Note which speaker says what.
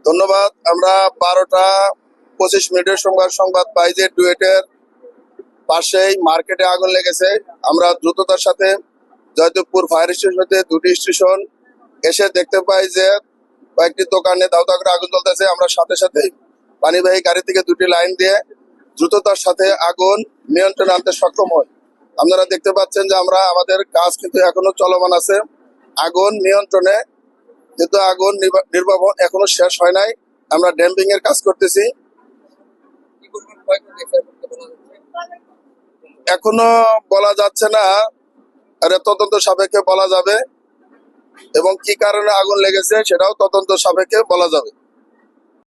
Speaker 1: ধন্যবাদ। আমরা 12টা 25 মিনিটের সংবাদ পাই যে ডুয়েটের পাশেই মার্কেটে আগুন লেগেছে। আমরা দ্রুততার সাথে জয়দেবপুর ফায়ার স্টেশন হতে 2টি স্টেশন এসে দেখতে পাই যে কয়েকটি দোকানে দাউ দাউ করে আগুন জ্বলতেছে। আমরা সাথে সাথে পানিবাহী গাড়ি থেকে 2টি লাইন দিয়ে দ্রুততার সাথে আগুন নিয়ন্ত্রণে আনতে সক্ষম হই। আপনারা দেখতে পাচ্ছেন যে আমাদের কাজ কিন্তু এখনো চলমান আছে আগুন নিয়ন্ত্রণে, কিন্তু আগুন নির্বাপন এখনো শেষ হয় নাই। আমরা ড্যাম্পিং এর কাজ করতেছি। এখনো বলা যাচ্ছে না, আর তদন্ত সাপেক্ষে বলা যাবে, এবং কি কারণে আগুন লেগেছে সেটাও তদন্ত সাপেক্ষে বলা যাবে।